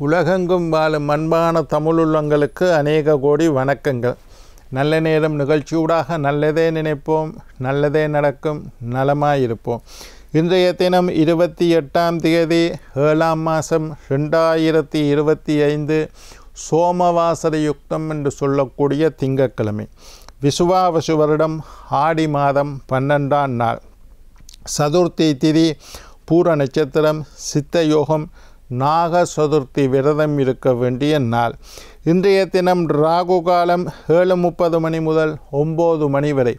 உலகெங்கும் வாழும் அன்பான தமிழுள்ளங்களுக்கு அநேக கோடி வணக்கங்கள். நல்ல நேரம் நிகழ்ச்சியூடாக நல்லதே நினைப்போம், நல்லதே நடக்கும், நலமாயிருப்போம். இன்றைய தினம் 28ஆம் தேதி 7ஆம் மாதம் 2025 சோமவாசர யுக்தம் என்று சொல்லக்கூடிய திங்கட்கிழமை. விசுவாவசு வருடம் ஆடி மாதம் 12ஆம் நாள். சதுர்த்தி திதி, பூர நட்சத்திரம், சித்த யோகம், நாக சதுர்த்தி விரதம் இருக்க வேண்டிய நாள். இன்றைய தினம் ராகு காலம் 7:30 மணி முதல் 9 மணி வரை.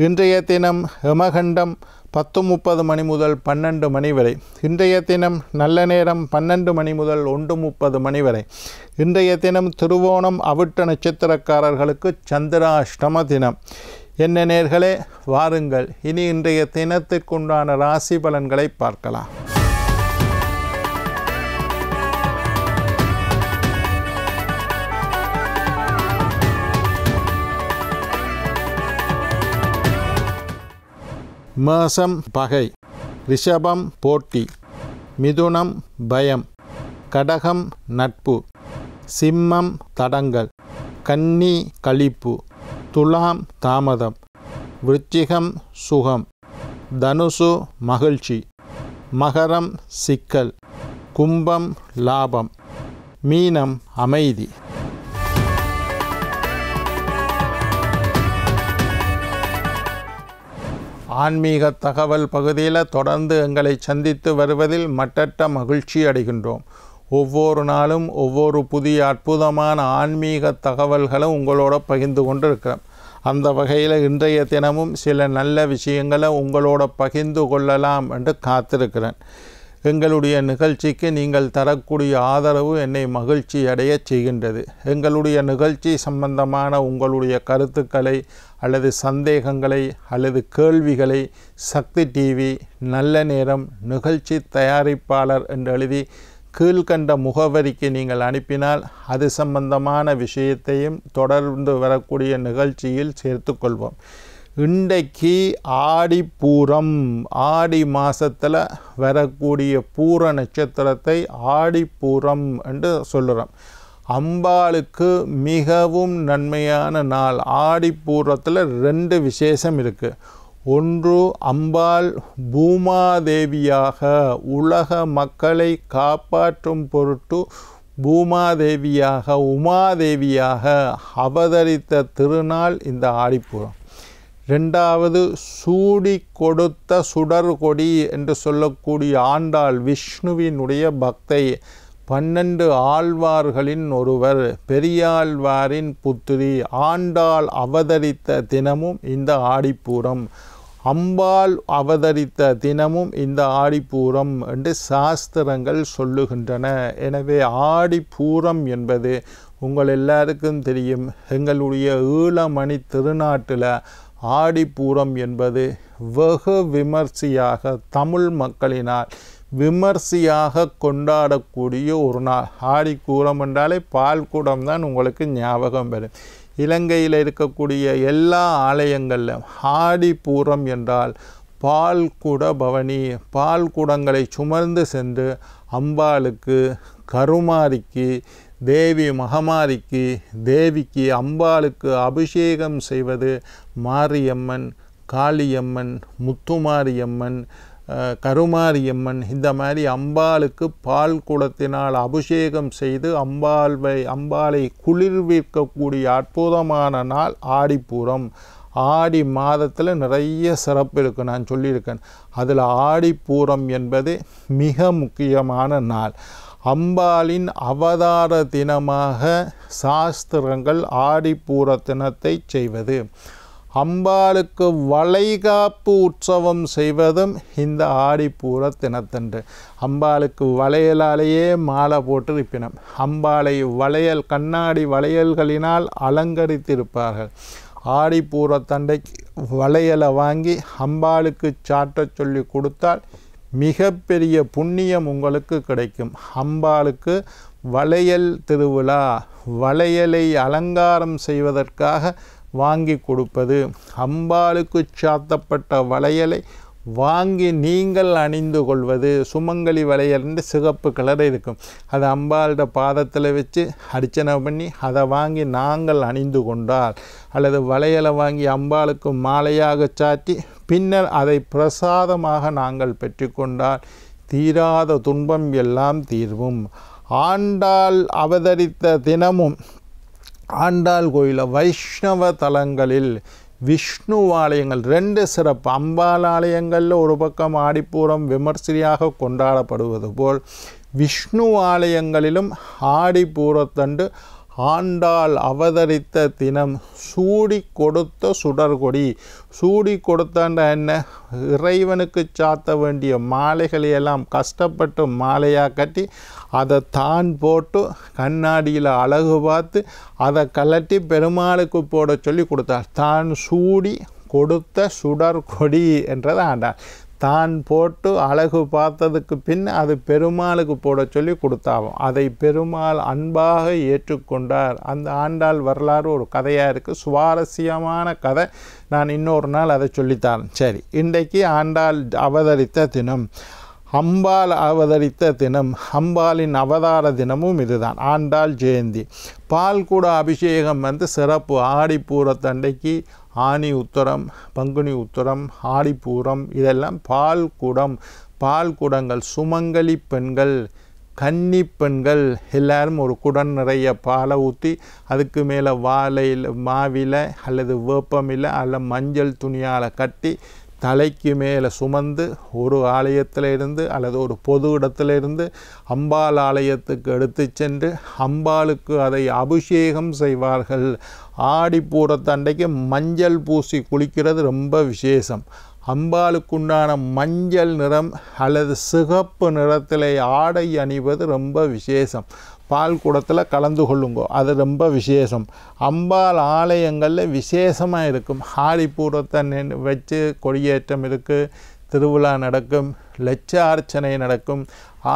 இன்றைய தினம் யமகண்டம் 10:30 மணி முதல் 12 மணி வரை. இன்றைய தினம் நல்ல நேரம் 12 மணி முதல் 1:30 மணி வரை. இன்றைய தினம் திருவோணம் அவிட்ட நட்சத்திரக்காரர்களுக்கு சந்திராஷ்டம தினம். என்ன நேர்களே, வாருங்கள் இனி இன்றைய தினத்திற்குண்டான ராசி பலன்களை பார்க்கலாம். மேஷம் பகை, ரிஷபம் போட்டி, மிதுனம் பயம், கடகம் நட்பு, சிம்மம் தடங்கல், கன்னி களிப்பு, துலாம் தாமதம், விருச்சிகம் சுகம், தனுசு மகிழ்ச்சி, மகரம் சிக்கல், கும்பம் லாபம், மீனம் அமைதி. ஆன்மீக தகவல் பகுதியில் தொடர்ந்து எங்களை சந்தித்து வருவதில் மட்டற்ற மகிழ்ச்சி அடைகின்றோம். ஒவ்வொரு நாளும் ஒவ்வொரு புதிய அற்புதமான ஆன்மீக தகவல்களும் உங்களோட பகிர்ந்து கொண்டு இருக்கிறோம். அந்த வகையில் இன்றைய தினமும் சில நல்ல விஷயங்களை உங்களோட பகிர்ந்து கொள்ளலாம் என்று காத்திருக்கிறேன். எங்களுடைய நிகழ்ச்சிக்கு நீங்கள் தரக்கூடிய ஆதரவு என்னை மகிழ்ச்சி அடைய செய்கின்றது. எங்களுடைய நிகழ்ச்சி சம்பந்தமான உங்களுடைய கருத்துக்களை அல்லது சந்தேகங்களை அல்லது கேள்விகளை சக்தி டிவி நல்ல நேரம் நிகழ்ச்சி தயாரிப்பாளர் என்று எழுதி கீழ்கண்ட முகவரிக்கு நீங்கள் அனுப்பினால் அது சம்பந்தமான விஷயத்தையும் தொடர்ந்து வரக்கூடிய நிகழ்ச்சியில் சேர்த்து கொள்வோம். இன்றைக்கு ஆடிப்பூரம், ஆடி மாதத்தில் வரக்கூடிய பூர நட்சத்திரத்தை ஆடிப்பூரம் என்று சொல்லுறோம். அம்பாளுக்கு மிகவும் நன்மையான நாள். ஆடிப்பூரத்தில் 2 விசேஷம் இருக்குது. ஒன்று, அம்பாள் பூமாதேவியாக உலக மக்களை காப்பாற்றும் பொருட்டு பூமாதேவியாக உமாதேவியாக அவதரித்த திருநாள் இந்த ஆடிப்பூரம். 2வது, சூடி கொடுத்த சுடர்கொடி என்று சொல்லக்கூடிய ஆண்டாள் விஷ்ணுவினுடைய பக்தை, 12 ஆழ்வார்களின் ஒருவர், பெரியாழ்வாரின் புத்திரி, ஆண்டாள் அவதரித்த தினமும் இந்த ஆடிப்பூரம், அம்பாள் அவதரித்த தினமும் இந்த ஆடிப்பூரம் என்று சாஸ்திரங்கள் சொல்லுகின்றன. எனவே ஆடிப்பூரம் என்பது உங்கள் எல்லாருக்கும் தெரியும். எங்களுடைய ஈழமணி திருநாட்டில் ஆடிப்பூரம் என்பது வெகு விமர்சையாக தமிழ் மக்களினால் விமர்சையாக கொண்டாடக்கூடிய ஒரு நாள். ஆடிப்பூரம் என்றாலே பால்குடம் தான் உங்களுக்கு ஞாபகம் வரும். இலங்கையில் இருக்கக்கூடிய எல்லா ஆலயங்களிலும் ஆடிப்பூரம் என்றால் பால்குட பவனி, பால்குடங்களை சுமர்ந்து சென்று அம்பாளுக்கு, கருமாரிக்கு, தேவி மகமாரிக்கு, தேவிக்கு, அம்பாளுக்கு அபிஷேகம் செய்வது. மாரியம்மன், காளியம்மன், முத்துமாரியம்மன், கருமாரியம்மன், இந்த மாதிரி அம்பாளுக்கு பால் குடத்தினால் அபிஷேகம் செய்து அம்பாளை குளிர்விக்கக்கூடிய அற்புதமான நாள் ஆடிப்பூரம். ஆடி மாதத்தில் நிறைய சிறப்பு இருக்குது, நான் சொல்லியிருக்கேன். அதில் ஆடிப்பூரம் என்பது மிக முக்கியமான நாள். அம்பாளின் அவதார தினமாக சாஸ்திரங்கள் ஆடிப்பூர தினத்தை செய்வது. அம்பாளுக்கு வளைகாப்பு உற்சவம் செய்வதும் இந்த ஆடிப்பூர தினத்தன்று. அம்பாளுக்கு வளையலாலேயே மாலை போட்டு இருப்பினம். அம்பாளை வளையல், கண்ணாடி வளையல்களினால் அலங்கரித்திருப்பார்கள். ஆடிப்பூரத்தண்டைக்கு வளையலை வாங்கி அம்பாளுக்கு சாட்ட சொல்லி கொடுத்தால் மிகப்பெரிய புண்ணியம் உங்களுக்கு கிடைக்கும். அம்பாளுக்கு வளையல் திருவிழா, வளையலை அலங்காரம் செய்வதற்காக வாங்கி கொடுப்பது, அம்பாளுக்கு சாத்தப்பட்ட வளையலை வாங்கி நீங்கள் அணிந்து கொள்வது சுமங்கலி வளையல் சிகப்பு கலர் இருக்கும். அதை அம்பாளோட பாதத்தில் வச்சு அர்ச்சனை பண்ணி அதை வாங்கி நாங்கள் அணிந்து கொண்டால், அல்லது வளையலை வாங்கி அம்பாளுக்கு மாலையாக சாற்றி பின்னர் அதை பிரசாதமாக நாங்கள் பெற்றுக்கொண்டால் தீராத துன்பம் எல்லாம் தீர்வும். ஆண்டாள் அவதரித்த தினமும் ஆண்டாள் கோயில வைஷ்ணவ தலங்களில் விஷ்ணு ஆலயங்கள் 2 சிறப்பு. அம்பாள் ஆலயங்களில் ஒரு பக்கம் ஆடிப்பூரம் விமர்சையாக கொண்டாடப்படுவது போல் விஷ்ணு ஆலயங்களிலும் ஆடிப்பூரத்தன்று ஆண்டாள் அவதரித்த தினம் சூடி கொடுத்த சுடர்கொடி. சூடி கொடுத்தாண்ட என்ன, இறைவனுக்கு சாத்த வேண்டிய மாலைகளையெல்லாம் கஷ்டப்பட்டு மாலையாக கட்டி அதை தான் போட்டு கண்ணாடியில் அழகு பார்த்து அதை கலட்டி பெருமாளுக்கு போட சொல்லி கொடுத்தார். தான் சூடி கொடுத்த சுடர்கொடி என்றது ஆண்டாள். தான் போட்டு அழகு பார்த்ததுக்கு பின் அது பெருமாளுக்கு போட சொல்லி கொடுத்தாவும். அதை பெருமாள் அன்பாக ஏற்றுக்கொண்டார். அந்த ஆண்டாள் வரலாறு ஒரு கதையாக இருக்குது, சுவாரஸ்யமான கதை. நான் இன்னொரு நாள் அதை சொல்லித்தரேன். சரி, இன்றைக்கு ஆண்டாள் அவதரித்த தினம், அம்பாள் அவதரித்த தினம், அம்பாளின் அவதார தினமும் இதுதான், ஆண்டாள் ஜெயந்தி. பால்குட அபிஷேகம் சிறப்பு. ஆடிப்பூரத்தண்டைக்கு ஆனி உத்தரம், பங்குனி உத்தரம், ஆடிப்பூரம் இதெல்லாம் பால் குடங்கள் சுமங்கலி பெண்கள், கன்னி பெண்கள் எல்லாரும் ஒரு குடம் நிறைய பாலை ஊற்றி அதுக்கு மேலே வாழையில் மாவில அல்லது வேப்பமில்லை அல்ல மஞ்சள் துணியால் கட்டி தலைக்கு மேலே சுமந்து ஒரு ஆலயத்தில் இருந்து அல்லது ஒரு பொது இடத்துல இருந்து அம்பாள் ஆலயத்துக்கு எடுத்து சென்று அம்பாளுக்கு அதை அபிஷேகம் செய்வார்கள். ஆடிப்பூரத்தண்டைக்கு மஞ்சள் பூசி குளிக்கிறது ரொம்ப விசேஷம். அம்பாளுக்குண்டான மஞ்சள் நிறம் அல்லது சிகப்பு நிறத்தில் ஆடை அணிவது ரொம்ப விசேஷம். பால் குடத்தில் கலந்து கொள்ளுங்கோ, அது ரொம்ப விசேஷம். அம்பாள் ஆலயங்களில் விசேஷமாக இருக்கும். ஆடிப்பூரத்தை வச்சு கொடியேற்றம் இருக்குது, திருவிழா நடக்கும், லட்சார்ச்சனை நடக்கும்.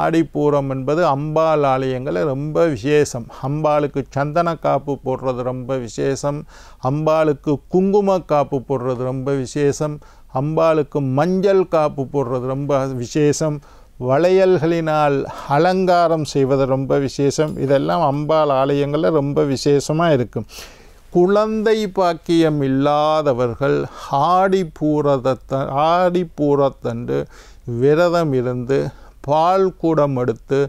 ஆடிப்பூரம் என்பது அம்பாள் ஆலயங்களில் ரொம்ப விசேஷம். அம்பாளுக்கு சந்தன காப்பு போடுறது ரொம்ப விசேஷம். அம்பாளுக்கு குங்கும காப்பு போடுறது ரொம்ப விசேஷம். அம்பாளுக்கு மஞ்சள் காப்பு போடுறது ரொம்ப விசேஷம். வளையல்களினால் அலங்காரம் செய்வது ரொம்ப விசேஷம். இதெல்லாம் அம்பாள் ஆலயங்களில் ரொம்ப விசேஷமாக இருக்கும். குழந்தை பாக்கியம் இல்லாதவர்கள் ஆடிப்பூரத்தன்று விரதம் இருந்து பால் குடம் எடுத்து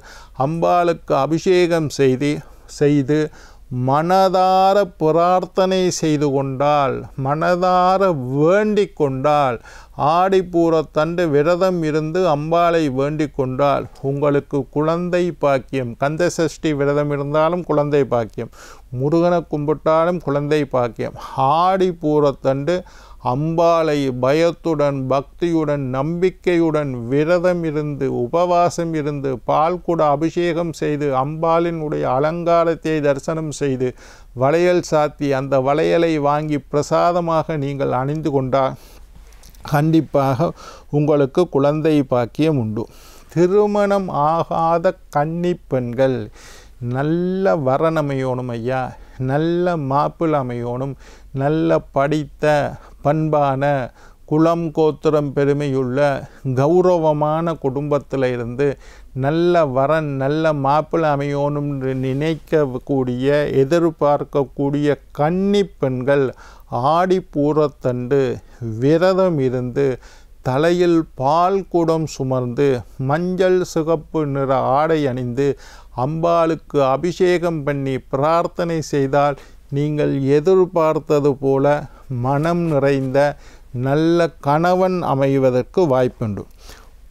அம்பாளுக்கு அபிஷேகம் செய்து மனதார பிரார்த்தனை செய்து கொண்டால், மனதார வேண்டிக் கொண்டால், ஆடிப்பூரத்தன்று விரதம் இருந்து அம்பாளை வேண்டிக் கொண்டால் உங்களுக்கு குழந்தை பாக்கியம். கந்த சஷ்டி விரதம் இருந்தாலும் குழந்தை பாக்கியம், முருகனை கும்பிட்டாலும் குழந்தை பாக்கியம். ஆடிப்பூரத்தன்று அம்பாளை பயத்துடன் பக்தியுடன் நம்பிக்கையுடன் விரதம் இருந்து உபவாசம் இருந்து பால்குட அபிஷேகம் செய்து அம்பாளினுடைய அலங்காரத்தை தரிசனம் செய்து வளையல் சாத்தி அந்த வளையலை வாங்கி பிரசாதமாக நீங்கள் அணிந்து கொண்டால் கண்டிப்பாக உங்களுக்கு குழந்தை பாக்கியம் உண்டு. திருமணம் ஆகாத கன்னி பெண்கள் நல்ல வரன் அமையணும் ஐயா, நல்ல மாப்பிள்ளை அமையணும், நல்ல படித்த பண்பான குலம் கோத்திரம் பெருமையுள்ள கௌரவமான குடும்பத்தில் இருந்து நல்ல வரன் நல்ல மாப்பிள்ளை அமையணும் நினைக்கக்கூடிய எதிர்பார்க்கக்கூடிய கன்னி பெண்கள் ஆடிப்பூரத்தன்று விரதம் இருந்து தலையில் பால் குடம் சுமர்ந்து மஞ்சள் சிகப்பு நிற ஆடை அணிந்து அம்பாளுக்கு அபிஷேகம் பண்ணி பிரார்த்தனை செய்தால் நீங்கள் எதிர்பார்த்தது போல மனம் நிறைந்த நல்ல கணவன் அமைவதற்கு வாய்ப்புண்டு.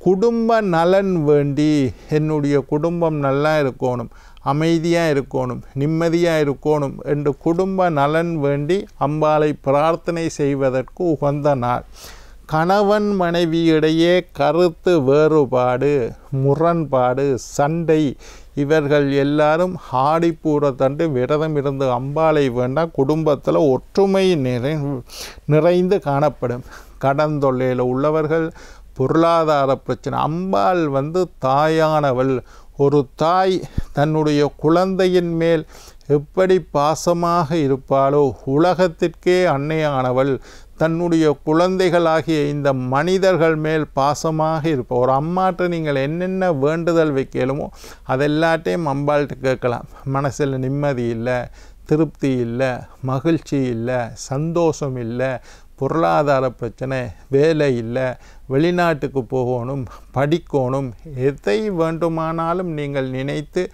குடும்ப நலன் வேண்டி என்னுடைய குடும்பம் நல்லா இருக்கணும், அமைதியாக இருக்கணும், நிம்மதியாக இருக்கணும் என்று குடும்ப நலன் வேண்டி அம்பாளை பிரார்த்தனை செய்வதற்கு உகந்த நாள். கணவன் மனைவியிடையே கருத்து வேறுபாடு, முரண்பாடு, சண்டை இவர்கள் எல்லாரும் ஆடிப்பூரத்தன்று விரதம் இருந்து அம்பாளை வேண்டாம். குடும்பத்தில் ஒற்றுமை நிறைந்து காணப்படும். கடன் தொல்லையில் உள்ளவர்கள், பொருளாதார பிரச்சனை, அம்பாள் தாயானவள். ஒரு தாய் தன்னுடைய குழந்தையின் மேல் எப்படி பாசமாக இருப்பாளோ, உலகத்திற்கே அன்னையானவள் தன்னுடைய குழந்தைகளாகிய இந்த மனிதர்கள் மேல் பாசமாக இருப்போம். ஒரு அம்மாட்ட நீங்கள் என்னென்ன வேண்டுதல் வைக்கலுமோ அதெல்லாட்டையும் அம்பாள்கிட்ட கேட்கலாம். மனசில் நிம்மதி இல்லை, திருப்தி இல்லை, மகிழ்ச்சி இல்லை, சந்தோஷம் இல்லை, பொருளாதார பிரச்சனை, வேலை இல்லை, வெளிநாட்டுக்கு போகணும், படிக்கணும், எதை வேண்டுமானாலும் நீங்கள் நினைத்து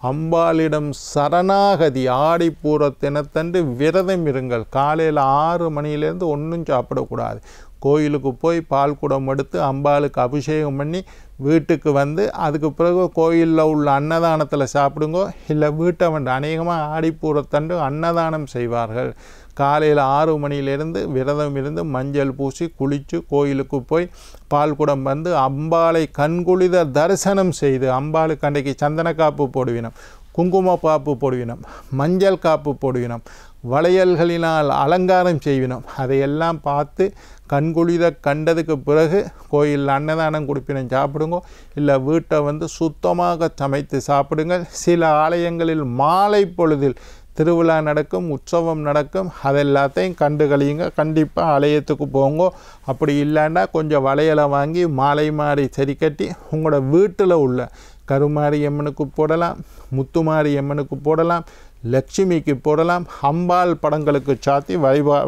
அம்பாளிடம் சரணாகதி ஆடிப்பூர தினத்தன்று விரதம் இருங்கள். காலையில் 6 மணியிலேருந்து ஒன்றும் சாப்பிடக்கூடாது. கோயிலுக்கு போய் பால் குடம் எடுத்து அம்பாளுக்கு அபிஷேகம் பண்ணி வீட்டுக்கு வந்து அதுக்கு பிறகு கோயிலில் உள்ள அன்னதானத்தில் சாப்பிடுங்கோ. இல்லை வீட்டை வந்து அநேகமாக ஆடிப்பூரத்தன்று அன்னதானம் செய்வார்கள். காலையில் 6 மணியிலிருந்து விரதம் இருந்து மஞ்சள் பூசி குளித்து கோயிலுக்கு போய் பால் குடம் வந்து அம்பாளை கண்குளித தரிசனம் செய்து அம்பாளுக்கு அன்றைக்கு சந்தன காப்பு போடுவினோம், குங்கும காப்பு போடுவினோம், மஞ்சள் காப்பு போடுவினோம், வளையல்களினால் அலங்காரம் செய்வினோம். அதையெல்லாம் பார்த்து கண்குளித கண்டதுக்கு பிறகு கோயிலில் அன்னதானம் கொடுப்பினம் சாப்பிடுங்க. இல்லை வீட்டை வந்து சுத்தமாக சமைத்து சாப்பிடுங்கள். சில ஆலயங்களில் மாலை பொழுதில் திருவிழா நடக்கும், உற்சவம் நடக்கும். அதெல்லாத்தையும் கண்டு கழியுங்க. கண்டிப்பாக ஆலயத்துக்கு போங்க. அப்படி இல்லைன்னா கொஞ்சம் வளையலை வாங்கி மாலை மாறி சரி கட்டி உங்களோட வீட்டில் உள்ள கருமாரி அம்மனுக்கு போடலாம், முத்துமாரி அம்மனுக்கு போடலாம், லட்சுமிக்கு போடலாம். அம்பாள் படங்களுக்கு சாத்தி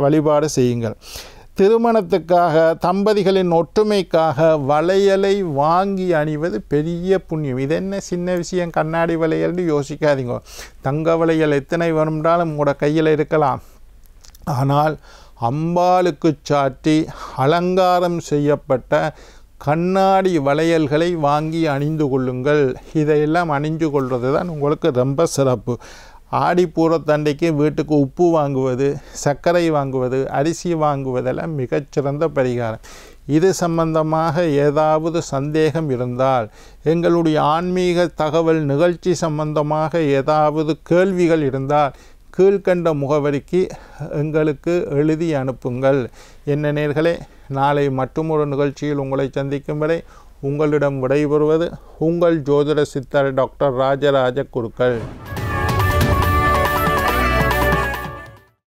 வழிபாடு செய்யுங்கள். திருமணத்துக்காக தம்பதிகளின் ஒற்றுமைக்காக வளையலை வாங்கி அணிவது பெரிய புண்ணியம். இது என்ன சின்ன விஷயம், கண்ணாடி வளையல்னு யோசிக்காதீங்க. தங்க வளையல் எத்தனை வரும்னாலும் உங்களோட கையில் இருக்கலாம். ஆனால் அம்பாளுக்கு சாற்றி அலங்காரம் செய்யப்பட்ட கண்ணாடி வளையல்களை வாங்கி அணிந்து கொள்ளுங்கள். இதையெல்லாம் அணிந்து கொள்வது தான் உங்களுக்கு ரொம்ப சிறப்பு. ஆடிப்பூரத்தண்டைக்கு வீட்டுக்கு உப்பு வாங்குவது, சர்க்கரை வாங்குவது, அரிசி வாங்குவதெல்லாம் மிகச்சிறந்த பரிகாரம். இது சம்பந்தமாக ஏதாவது சந்தேகம் இருந்தால், எங்களுடைய ஆன்மீக தகவல் நிகழ்ச்சி சம்பந்தமாக ஏதாவது கேள்விகள் இருந்தால் கீழ்கண்ட முகவரிக்கு எங்களுக்கு எழுதி அனுப்புங்கள். என்ன நேயர்களே, நாளை மற்றொரு நிகழ்ச்சியில் உங்களை சந்திக்கும் வரை உங்களிடம் விடைபெறுவது உங்கள் ஜோதிட சித்தர் டாக்டர் ராஜராஜ குருக்கள்.